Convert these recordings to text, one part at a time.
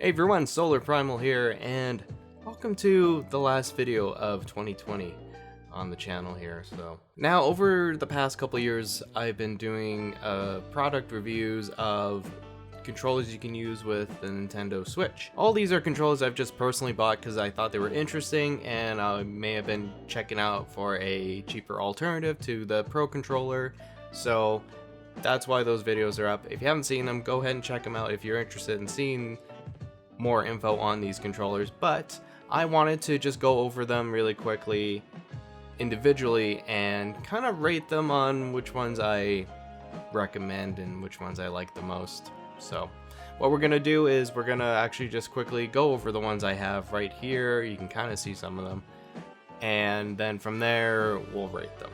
Hey everyone, SolarPrimal here, and welcome to the last video of 2020 on the channel here. So now, over the past couple years, I've been doing product reviews of controllers you can use with the Nintendo Switch. All these are controllers I've just personally bought because I thought they were interesting, and I may have been checking out for a cheaper alternative to the Pro controller. So that's why those videos are up. If you haven't seen them, go ahead and check them out if you're interested in seeing more info on these controllers. But I wanted to just go over them really quickly individually and kind of rate them on which ones I recommend and which ones I like the most. So what we're gonna do is we're gonna actually just quickly go over the ones I have right here. You can kind of see some of them, and then from there we'll rate them,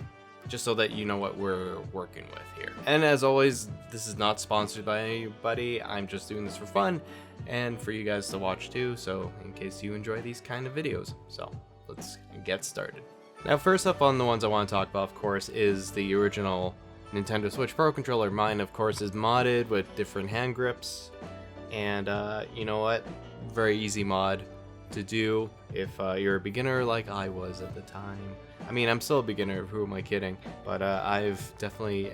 just so that you know what we're working with here. And as always, this is not sponsored by anybody. I'm just doing this for fun and for you guys to watch too, so in case you enjoy these kind of videos. So let's get started. Now, first up on the ones I want to talk about, of course, is the original Nintendo Switch Pro controller. Mine, of course, is modded with different hand grips, and you know what, very easy mod to do if you're a beginner like I was at the time. I mean, I'm still a beginner, who am I kidding? But I've definitely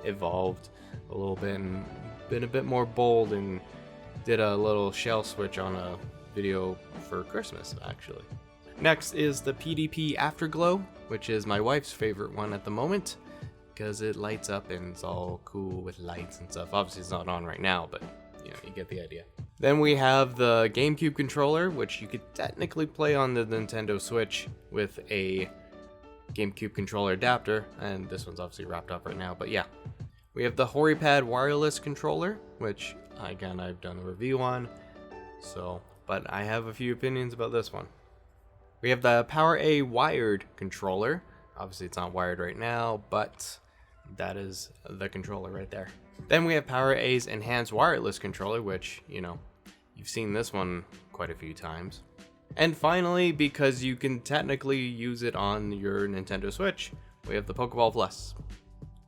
evolved a little bit and been a bit more bold, and did a little shell switch on a video for Christmas, actually. Next is the PDP Afterglow, which is my wife's favorite one at the moment, because it lights up and it's all cool with lights and stuff. Obviously it's not on right now, but you know, you get the idea. Then we have the GameCube controller, which you could technically play on the Nintendo Switch with a GameCube controller adapter, and this one's obviously wrapped up right now, but yeah. We have the Horipad wireless controller, which again I've done a review on, so, but I have a few opinions about this one. We have the PowerA wired controller. Obviously it's not wired right now, but that is the controller right there. Then we have PowerA's enhanced wireless controller, which, you know, you've seen this one quite a few times. And finally, because you can technically use it on your Nintendo Switch, we have the Pokeball Plus.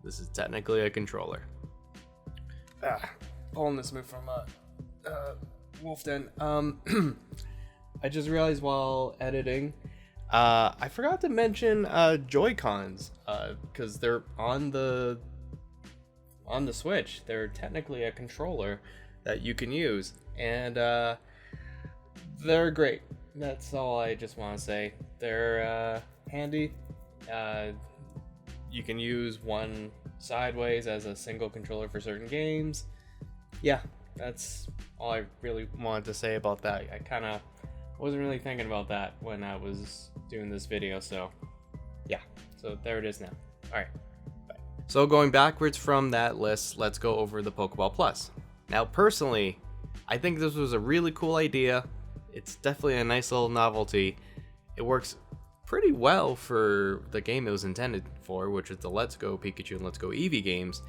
This is technically a controller. Pulling this move from Wolf Den. I just realized while editing, I forgot to mention JoyCons, because they're on the Switch. They're technically a controller that you can use, and they're great. That's all I just want to say. They're handy. You can use one sideways as a single controller for certain games. Yeah, that's all I really wanted to say about that. I kind of wasn't really thinking about that when I was doing this video, so yeah. So there it is now. Alright, bye. So going backwards from that list, let's go over the Pokeball Plus. Now, personally, I think this was a really cool idea. It's definitely a nice little novelty. It works pretty well for the game it was intended for, which is the Let's Go Pikachu and Let's Go Eevee games,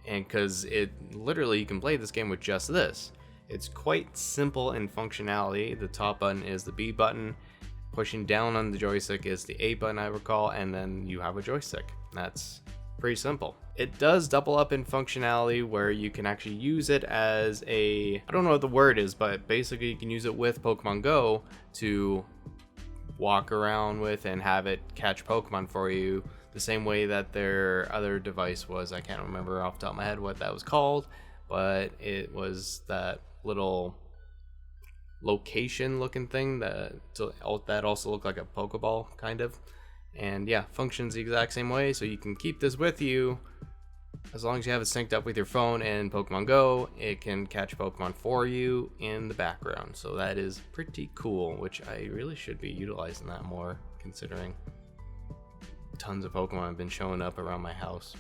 and because it literally, you can play this game with just this. It's quite simple in functionality. The top button is the B button, pushing down on the joystick is the A button, I recall, and then you have a joystick. That's pretty simple. It does double up in functionality where you can actually use it as a, I don't know what the word is, but basically you can use it with Pokemon Go to walk around with and have it catch Pokemon for you, the same way that their other device was. I can't remember off the top of my head what that was called, but it was that little location looking thing that also looked like a Pokeball kind of, and yeah, functions the exact same way. So you can keep this with you as long as you have it synced up with your phone and Pokemon Go. It can catch Pokemon for you in the background, so that is pretty cool, which I really should be utilizing that more, considering tons of Pokemon have been showing up around my house.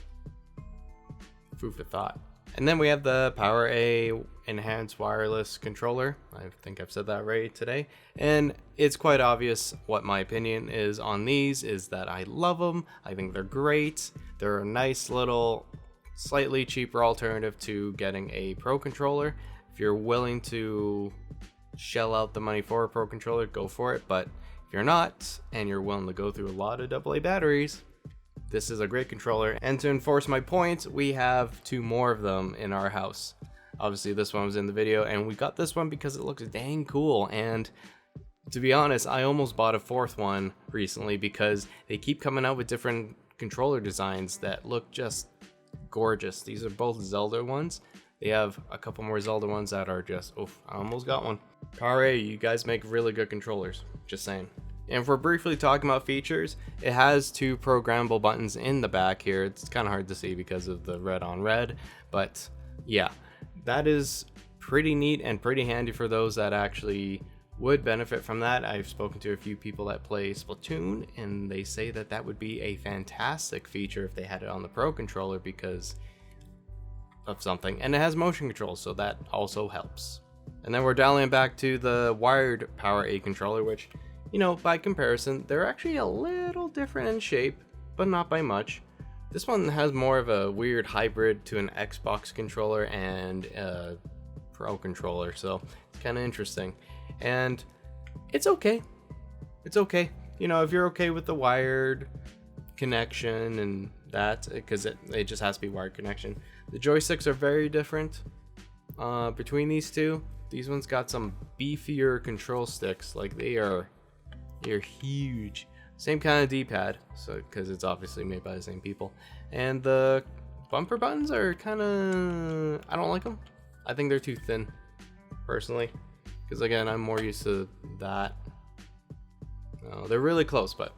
Food for thought. And then we have the PowerA enhanced wireless controller. I think I've said that right today. And it's quite obvious what my opinion is on these, is that I love them. I think they're great. They're a nice little, slightly cheaper alternative to getting a Pro controller. If you're willing to shell out the money for a Pro controller, go for it. But if you're not, and you're willing to go through a lot of AA batteries, this is a great controller. And to enforce my point, we have two more of them in our house. Obviously this one was in the video, and we got this one because it looks dang cool. And to be honest, I almost bought a fourth one recently because they keep coming out with different controller designs that look just gorgeous. These are both Zelda ones. They have a couple more Zelda ones that are just, oof, I almost got one. PowerA, you guys make really good controllers, just saying. And if we're briefly talking about features, it has 2 programmable buttons in the back here. It's kind of hard to see because of the red on red, but yeah, that is pretty neat and pretty handy for those that actually would benefit from that. I've spoken to a few people that play Splatoon, and they say that that would be a fantastic feature if they had it on the Pro controller because of something. And it has motion controls, so that also helps. And then we're dialing back to the wired PowerA controller, which, you know, by comparison, they're actually a little different in shape, but not by much. This one has more of a weird hybrid to an Xbox controller and a Pro controller, so it's kind of interesting. And it's okay. It's okay. You know, if you're okay with the wired connection and that, because it just has to be wired connection. The joysticks are very different between these two. These ones got some beefier control sticks, like they're huge. Same kind of D-pad, so because it's obviously made by the same people. And the bumper buttons are kind of, I don't like them. I think they're too thin, personally. Because again, I'm more used to that. No, they're really close, but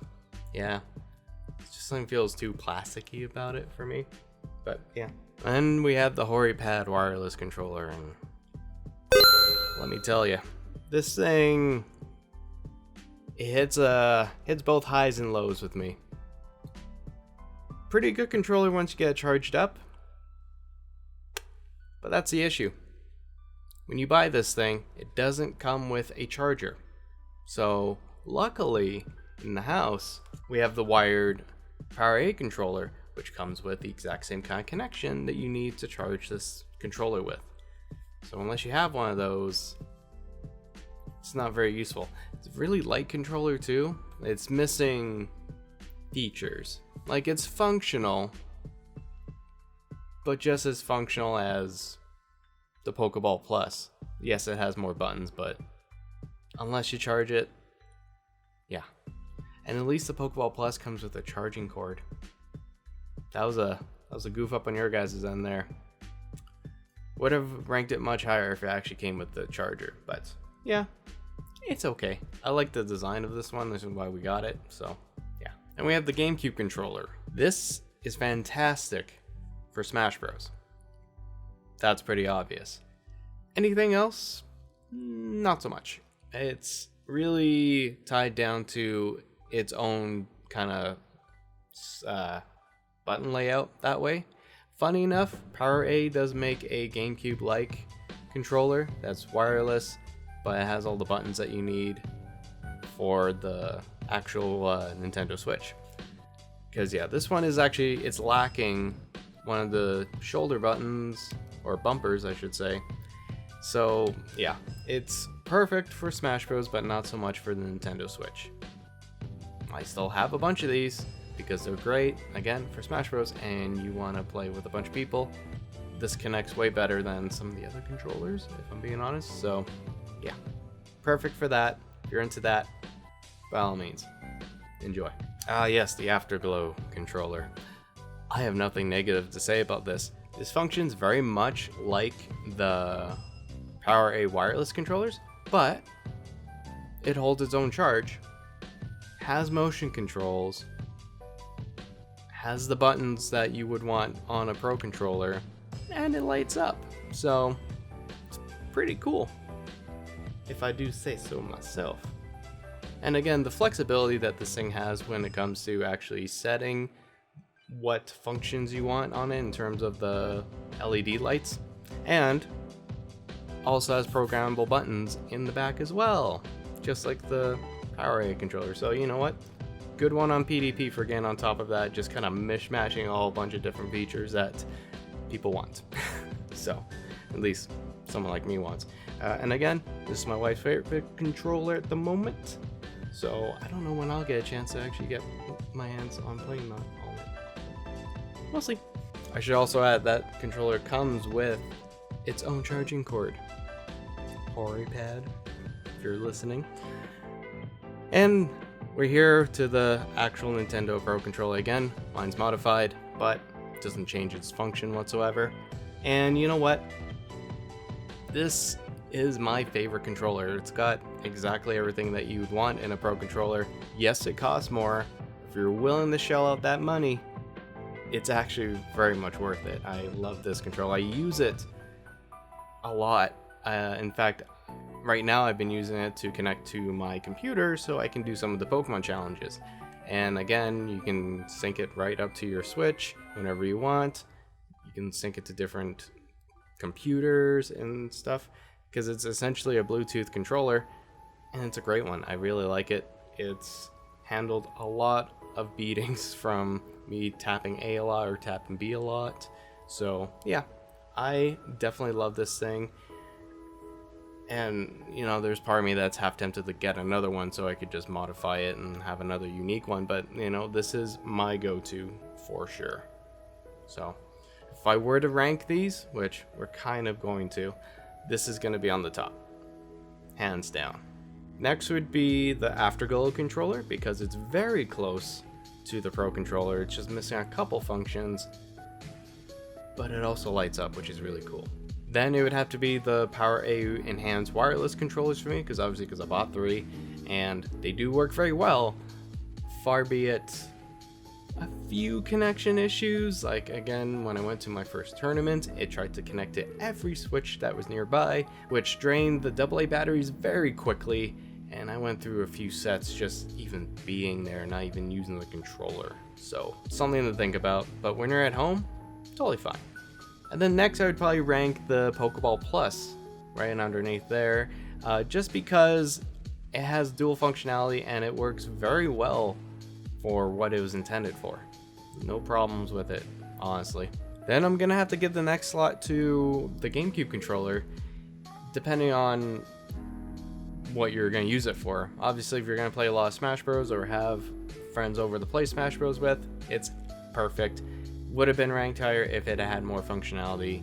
yeah, it just something feels too plasticky about it for me. But yeah. And we have the Horipad wireless controller, and let me tell you, this thing, it hits both highs and lows with me. Pretty good controller once you get it charged up, but that's the issue. When you buy this thing, it doesn't come with a charger. So luckily in the house, we have the wired PowerA controller, which comes with the exact same kind of connection that you need to charge this controller with. So unless you have one of those, it's not very useful. It's a really light controller too. It's missing features. Like, it's functional, but just as functional as the Pokeball Plus. Yes, it has more buttons, but unless you charge it, yeah. And at least the Pokeball Plus comes with a charging cord. That was a goof up on your guys' end there. Would have ranked it much higher if it actually came with the charger, but yeah, it's okay. I like the design of this one. This is why we got it, so yeah. And we have the GameCube controller. This is fantastic for Smash Bros. That's pretty obvious. Anything else? Not so much. It's really tied down to its own kind of button layout that way. Funny enough, PowerA does make a GameCube-like controller that's wireless, but it has all the buttons that you need for the actual Nintendo Switch. Because yeah, this one is actually, it's lacking one of the shoulder buttons, or bumpers I should say. So yeah, it's perfect for Smash Bros, but not so much for the Nintendo Switch. I still have a bunch of these because they're great, again, for Smash Bros, and you want to play with a bunch of people. This connects way better than some of the other controllers, if I'm being honest. So yeah, perfect for that. If you're into that, by all means, enjoy. Ah yes, the Afterglow controller. I have nothing negative to say about this. This functions very much like the PowerA wireless controllers, but it holds its own charge, has motion controls, has the buttons that you would want on a Pro controller, and it lights up. So it's pretty cool, if I do say so myself. And again, the flexibility that this thing has when it comes to actually setting what functions you want on it in terms of the LED lights, and also has programmable buttons in the back as well, just like the PowerA controller. So you know what? Good one on PDP for getting on top of that, just kind of mishmashing a whole bunch of different features that people want. So, at least someone like me wants. And again, this is my wife's favorite controller at the moment, so I don't know when I'll get a chance to actually get my hands on playing that. We'll see. I should also add that controller comes with its own charging cord. Horipad, if you're listening. And we're here to the actual Nintendo Pro Controller again. Mine's modified, but it doesn't change its function whatsoever. And you know what? This is my favorite controller. It's got exactly everything that you'd want in a Pro Controller. Yes, it costs more. If you're willing to shell out that money, it's actually very much worth it. I love this controller. I use it a lot. In fact, right now I've been using it to connect to my computer so I can do some of the Pokemon challenges. And again, you can sync it right up to your Switch whenever you want. You can sync it to different computers and stuff because it's essentially a Bluetooth controller, and it's a great one. I really like it. It's handled a lot of beatings from me tapping A a lot or tapping B a lot. So yeah, I definitely love this thing. And, you know, there's part of me that's half tempted to get another one so I could just modify it and have another unique one. But, you know, this is my go-to for sure. So, if I were to rank these, which we're kind of going to, this is going to be on the top. Hands down. Next would be the Afterglow controller, because it's very close to the Pro Controller. It's just missing a couple functions, but it also lights up, which is really cool. Then it would have to be the PowerA enhanced wireless controllers for me, because I bought 3, and they do work very well. Far be it a few connection issues, like again when I went to my first tournament, it tried to connect to every Switch that was nearby, which drained the AA batteries very quickly, and I went through a few sets just even being there, not even using the controller. So something to think about, but when you're at home, totally fine. And then next I would probably rank the Pokeball Plus right underneath there, just because it has dual functionality and it works very well for what it was intended for. No problems with it, honestly. Then I'm gonna have to give the next slot to the GameCube controller, depending on what you're gonna use it for. Obviously, if you're gonna play a lot of Smash Bros. Or have friends over to play Smash Bros. With, it's perfect. Would have been ranked higher if it had more functionality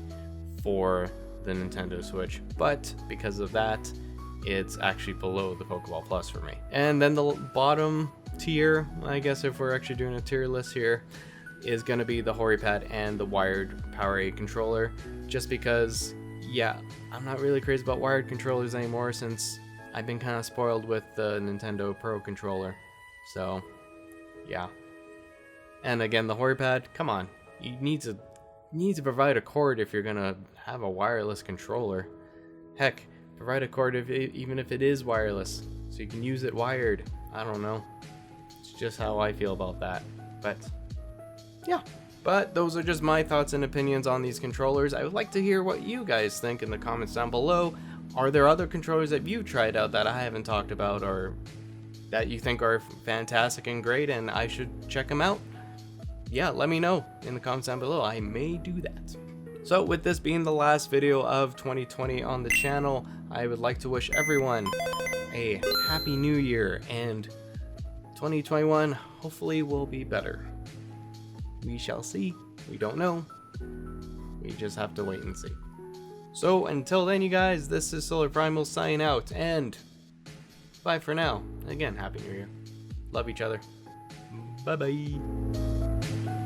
for the Nintendo Switch, but because of that, it's actually below the Pokeball Plus for me. And then the bottom tier, I guess if we're actually doing a tier list here, is going to be the Horipad and the wired PowerA controller, just because, yeah, I'm not really crazy about wired controllers anymore since I've been kind of spoiled with the Nintendo Pro controller. So, yeah. And again, the Horipad, come on, you need to provide a cord if you're gonna have a wireless controller. Heck, provide a cord even if it is wireless, so you can use it wired. I don't know. It's just how I feel about that. But yeah. But those are just my thoughts and opinions on these controllers. I would like to hear what you guys think in the comments down below. Are there other controllers that you've tried out that I haven't talked about, or that you think are fantastic and great and I should check them out? Yeah, let me know in the comments down below. I may do that. So with this being the last video of 2020 on the channel, I would like to wish everyone a happy new year, and 2021 hopefully will be better. We shall see. We don't know. We just have to wait and see. So until then, you guys, this is SolarPrimal signing out, and bye for now. Again, happy new year. Love each other. Bye bye.